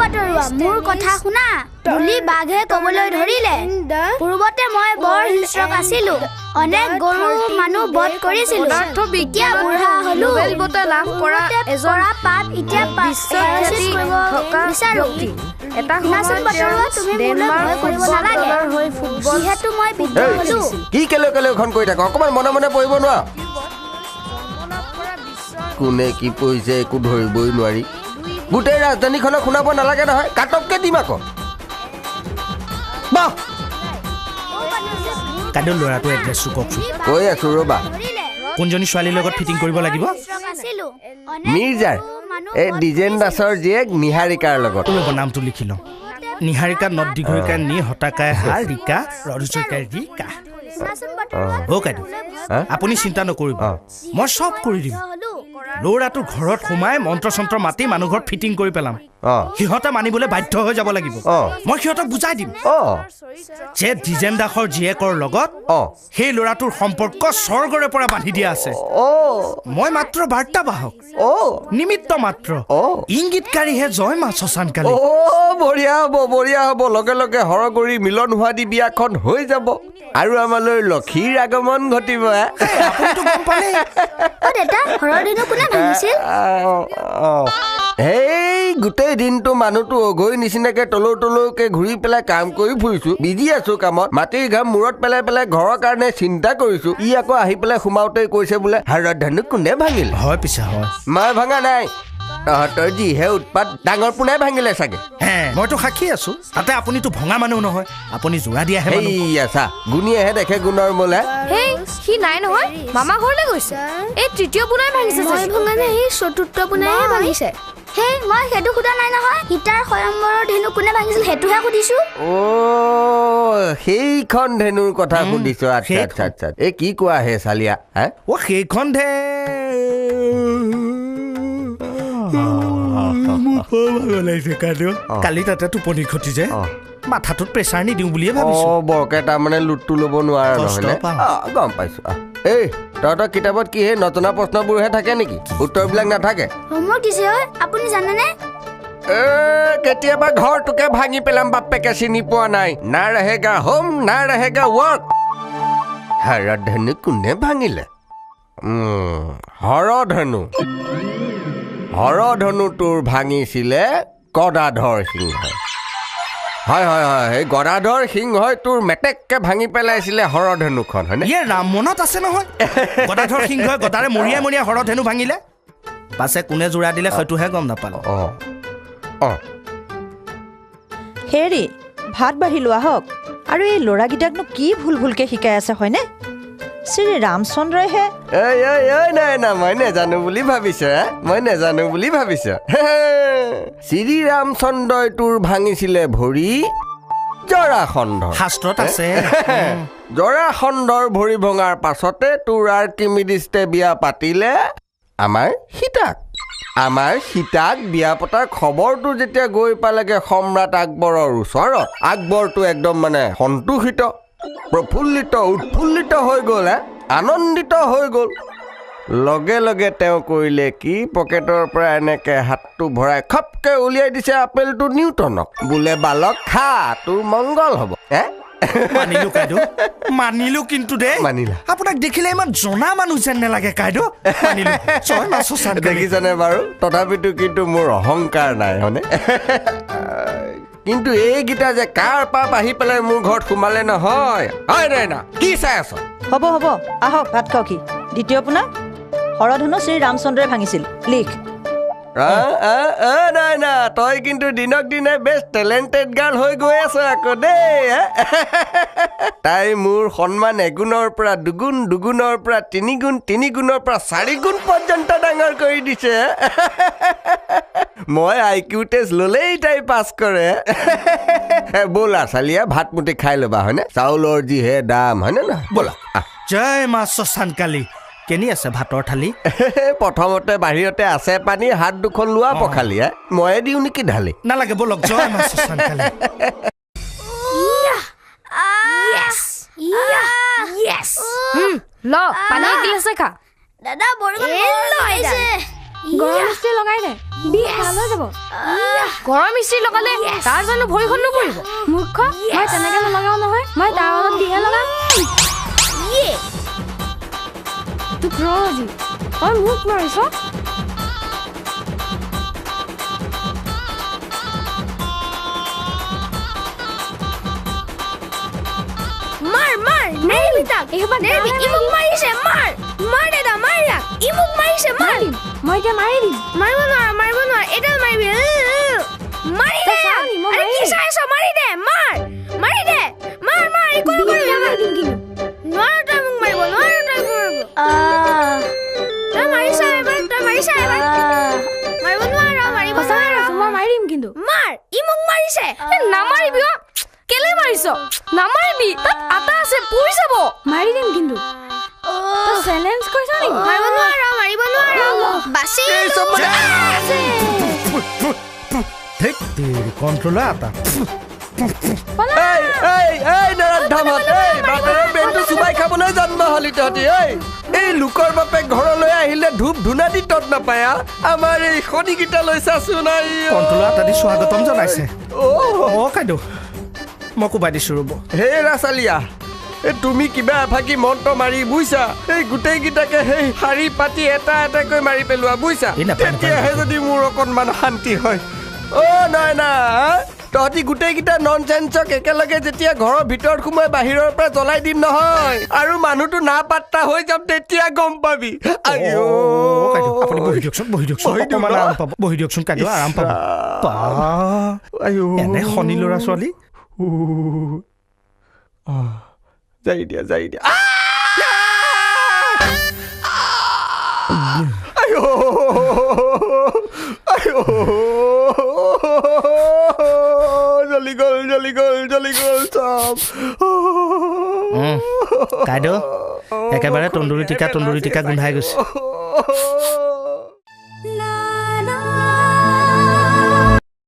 বাতৰুৱা মোৰ কথা শুনা বুলি বাঘে কবলৈ ধৰিলে পূৰ্বতে মই বৰ হিংস্ৰক আছিলো অনেক গৰু মানুহ বধ কৰিছিলো এতিয়া বুঢ়া হলো নোবেল বঁটা লাভ কৰা এজন পাপ এতিয়া বিশ্বখ্যাতি থকা ব্যক্তি এটা সময়ত তুমি ডেনমাৰ্ক কৰিব নালাগে হৈ ফুটবল যিহেতু মই বৃদ্ধ হলো কি কেলেখন কৈ থাক অকমান মনে মনে পঢ়িব নোৱা কোনে কি পঢ়িছে একো ধৰিবই নোৱাৰি গোটেই ৰাজধানীখনক শুনাব নালাগে নহয় কাটককে দিম আকৌ বাহ কাইলৈ ল'ৰাটো এড্ৰেছটো কওকচোন কৈ আছো ৰ'বা কোনজনী ছোৱালীৰ লগত ফিটিং কৰিব লাগিব মিৰ্জাৰ এই ডিজেন দাসৰ জীয়েক নিহাৰিকাৰ লগত ৰ'ব নামটো লিখি লওঁ নিহাৰিকা নদ দীঘৰিকা নি হতাকাই হাৰ ৰিকা ৰজুচৰিকাই ৰিকা কাইদেউ আপুনি চিন্তা নকৰিব মই চব কৰি দিম ল'ৰাটোৰ ঘৰত সোমাই মন্ত্ৰ চন্ত্ৰ মাতি মানুহ ঘৰত ফিটিং কৰি পেলাম সিহঁতে মানিবলৈ বাধ্য হৈ যাব লাগিব মই সিহঁতক বুজাই দিম যে ডিজেন দাসৰ জীয়েকৰ লগত সেই ল'ৰাটোৰ সম্পৰ্ক স্বৰ্গৰে পৰা বান্ধি দিয়া আছে মই মাত্ৰ বাৰ্তাবাহক নিমিত্ত মাত্ৰ ইংগিতকাৰীহে জয় মা শশানকালী বঢ়িয়া হ'ব লগে লগে হৰগৰি মিলন হোৱা দি বিয়াখন হৈ যাব আৰু আমালৈ লক্ষীৰ আগমন ঘটিব এই গোটেই দিনটো মানুহটো অঘৈ নিচিনাকে তলৌকে ঘূৰি পেলাই কাম কৰি ফুৰিছো বিজি আছো কামত মাটিৰ ঘাম মূৰত পেলাই ঘৰৰ কাৰণে চিন্তা কৰিছো ই আকৌ আহি পেলাই সোমাওতে কৈছে বোলে হাৰধানু কোনে ভাঙিল হয় পিছে হয় মই ভঙা নাই তহঁতৰ যিহে উৎপাত ডাঙৰ পোনাই ভাঙিলে চাগে মইতো সাক্ষী আছো তাতে আপুনিতো ভঙা মানুহ নহয় আপুনি যোৰা দিয়াহে চা গুণীয়েহে দেখে গুণৰ মোলা সি নাই নহয় মামা ঘৰলৈ গৈছে এই তৃতীয় পোনাই ভাঙিছে মই ভঙা নাই সি চতুৰ্থ পোনাইহে ভাঙিছে মই সেইটো সোধা নাই নহয় সীতাৰ স্বয়ম্বৰৰ ধেনু কোনে ভাঙিছিল সেইটোহে সুধিছো সেইখন ধেনুৰ কথা সুধিছো আচ্ছা এই কি কোৱা হে চালিয়া সেইখন কালি তাতে টোপনি খতি যে মাথাটোত প্ৰেছাৰ নিদিওঁ বুলিয়ে ভাবিছো বৰকে তাৰমানে লুটটো ল'ব নোৱাৰা নহয় গম পাইছো এই তহঁতৰ কিতাপত কি হে নজনা প্ৰশ্নবোৰহে থাকে নেকি উত্তৰবিলাক নাথাকে আপুনি জানেনে কেতিয়াবা ঘৰটোকে ভাঙি পেলাম বাপেকে চিনি পোৱা নাই না ৰাহেগা হোম না ৰাহেগা ৱৰ্ক হৰধেনু কোনে ভাঙিলে হৰধনু তোৰ ভাঙিছিলে গদাধৰ সিংহই হয় এই গদাধৰ সিংহই তোৰ মেটেককে ভাঙি পেলাইছিলে হৰধনুখন হয়নে ইয়ে ৰাম মনত আছে নহয় গদাধৰ সিংহই গদাৰে মৰিয়াই হৰধনু ভাঙিলে পাছে কোনে জোৰা দিলে সেইটোহে গম নাপালো হেৰি ভাত বাঢ়ি লোৱা হওক আৰু এই ল'ৰাকেইটাকনো কি ভুলকে শিকাই আছে হয়নে শ্ৰী ৰামচন্দ্ৰইহে নাই মই নেজানো বুলি ভাবিছ শ্ৰী ৰামচন্দ্ৰই তোৰ ভাঙিছিলে ভৰি জৰাসন্ধৰ শাস্ত্ৰত আছে জৰাসন্ধৰ ভৰি ভঙাৰ পাছতে তোৰ আৰ্কিমিডিছে বিয়া পাতিলে আমাৰ সীতাক বিয়া পতাৰ খবৰটো যেতিয়া গৈ পালেগে সম্ৰাট আকবৰৰ ওচৰত আকবৰটো একদম মানে সন্তোষিত প্ৰফুল্লিত উৎফুল্লিত হৈ গ'ল আনন্দিত হৈ গ'ল লগে লগে তেওঁ কৰিলে কি পকেটৰ পৰা এনেকে হাতটো ভৰাই খপকে উলিয়াই দিছে আপেলটো নিউটনক বোলে বালক খা তোৰ মংগল হ'ব মানিলো কিন্তু আপোনাক দেখিলে ইমান জনা মানুহ যেন নালাগে কাইদেউ দেখিছানে বাৰু তথাপিতো কিন্তু মোৰ অহংকাৰ নাই হয়নে কিন্তু এইকেইটা যে কাৰ পাপ আহি পেলাই মোৰ ঘৰত সোমালে নহয় কি চাই আছ হ'ব আহক ভাত খাওক কি দ্বিতীয় পোনা হৰধনু শ্ৰী ৰামচন্দ্ৰই ভাঙিছিল লিখ নাই তই কিন্তু দিনক দিনে বেষ্ট টেলেণ্টেড গাৰ্ল হৈ গৈ আছ আকৌ দেই তাই মোৰ সন্মান এগুণৰ পৰা দুগুণ দুগুণৰ পৰা তিনিগুণ তিনিগুণৰ পৰা 4 গুণ পৰ্যন্ত ডাঙৰ কৰি দিছে মই IQ টেষ্ট ল'লেই তাই পাছ কৰে ব'লা চালিয়া ভাত মুঠি খাই ল'বা হয়নে চাউলৰ যিহে দাম হয়নে না ব'লা জয় মা শশানকালী কেনি আছে ভাতৰ থালি প্ৰথমতে বাহিৰতে আছে পানী হাত দুখন লোৱা পখালি ময়ে দিওঁ নেকি ঢালি নালাগে বলক জয় মা শশানকালী পানী গিলাছে খা দাদা বৰষুণ লগাই দে ভাল হৈ যাব ঘৰৰ মিস্ত্ৰী লগালে তাৰ জানো ভৰিখন নপৰিব মূৰ্খ মই তেনেকে নলগাও নহয় মই তাৰ অলপ দিহে লগাম তোক ৰ আজি তই মোক মাৰিছ মাৰ মাৰ নেৰিবি তাক নেৰিবি ই মোক মাৰিছে মাৰ মাৰ দেতা মাৰ ইয়াক ই মোক মাৰিছে মাৰ মই এতিয়া মাৰি দিম মাৰিব নোৱাৰ এডাল মাৰিবি মাৰি দে আৰে কি চাই আছ মাৰি দে মাৰ মাৰি দে মাৰ মাৰ ই কোন কোন মাৰি দিম কিন্তু নোৱাৰ তই মোক মাৰিব নোৱাৰ তই কৰিব তই মাৰিছা এবাৰ মাৰিব নোৱাৰ মাৰিব নোৱাৰ মই মাৰি দিম কিন্তু মাৰ ই মোক মাৰিছে নামাৰিবি কেলে মাৰিছ নামাৰিবি তাত আটা আছে পুৰি যাব মাৰি দিম কিন্তু তই চেলেঞ্জ কৰিছ নেকি মাৰিব নোৱাৰ বাছি ঠিক তেৰি কণ্ট্ৰলৰ আটা ব্ৰেইনটো চুবাই খাবলৈ জন্ম হলি তহঁতি এই লোকৰ বাপে ঘৰলৈ আহিলে ধূপ ধূনা দি তত নাপায় আমাৰ এই শনিকেইটা লৈ চাচোন কণ্ট্ৰলৰ আটা দি স্বাগতম জনাইছে কাইদেউ মই কোবাই দিছো ৰ'ব হে ৰাচালিয়া তুমি কিবা এফাকি মন্ত্ৰ মাৰি বুইছা এই গোটেইকেইটাকে সেই শাৰী পাতি এটা এটাকৈ মাৰি পেলোৱা বুইছা তেতিয়াহে যদি মোৰ অকণমান শান্তি হয় নাই না তহঁতি গোটেইকেইটা নন চেঞ্চক একেলগে যেতিয়া ঘৰৰ ভিতৰত সোমাই বাহিৰৰ পৰা জ্বলাই দিম নহয় আৰু মানুহটো না পাত্তা হৈ যাম তেতিয়া গম পাবি আপুনি বহি দিয়কচোন অকণমান আৰাম পাব বহি দিয়কচোন কাইদেউ আৰাম পাব এনে শনি ল'ৰা ছোৱালী যাই দিয়া জ্বলি গ'ল চব কাইদেউ একেবাৰে তন্দুৰী টিকা গোন্ধাই গৈছে